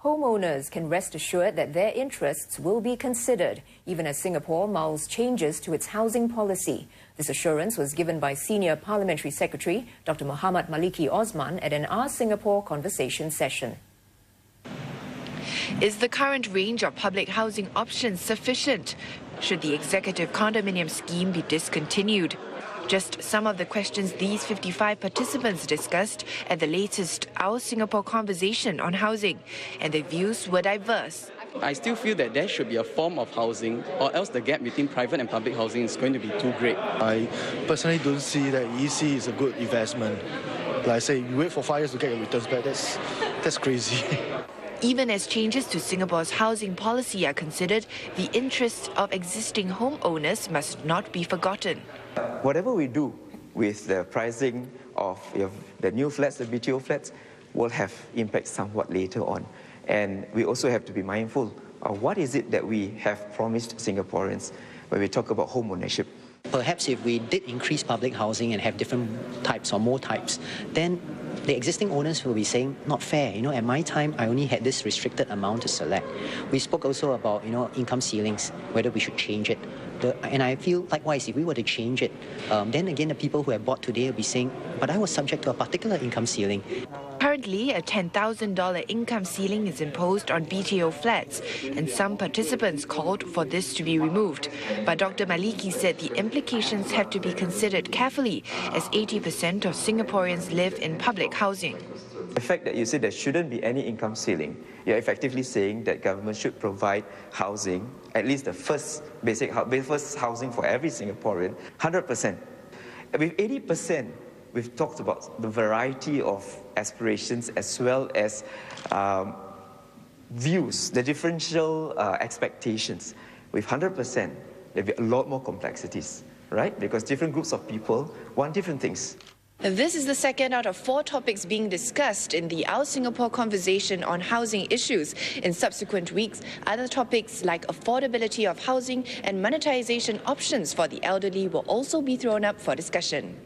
Homeowners can rest assured that their interests will be considered, even as Singapore mulls changes to its housing policy. This assurance was given by Senior Parliamentary Secretary Dr. Mohamad Maliki Osman at an Ask Singapore conversation session. Is the current range of public housing options sufficient? Should the executive condominium scheme be discontinued? Just some of the questions these 55 participants discussed at the latest Our Singapore conversation on housing, and their views were diverse. I still feel that there should be a form of housing, or else the gap between private and public housing is going to be too great. I personally don't see that EC is a good investment. Like I say, you wait for 5 years to get your returns back, that's crazy. Even as changes to Singapore's housing policy are considered, the interests of existing homeowners must not be forgotten. Whatever we do with the pricing of the new flats, the BTO flats, will have impact somewhat later on. And we also have to be mindful of what is it that we have promised Singaporeans when we talk about home ownership. Perhaps if we did increase public housing and have different types or more types, then the existing owners will be saying, not fair. At my time, I only had this restricted amount to select. We spoke also about, income ceilings, whether we should change it. And I feel likewise, if we were to change it, then again, the people who have bought today will be saying, but I was subject to a particular income ceiling. Currently, a $10,000 income ceiling is imposed on BTO flats, and some participants called for this to be removed. But Dr. Maliki said the implications have to be considered carefully, as 80% of Singaporeans live in public housing. The fact that you say there shouldn't be any income ceiling, you're effectively saying that government should provide housing, at least the first housing for every Singaporean, 100%. With 80%, we've talked about the variety of aspirations as well as views, the differential expectations. With 100%, there'll be a lot more complexities, right? Because different groups of people want different things. This is the second out of 4 topics being discussed in the Our Singapore conversation on housing issues. In subsequent weeks, other topics like affordability of housing and monetization options for the elderly will also be thrown up for discussion.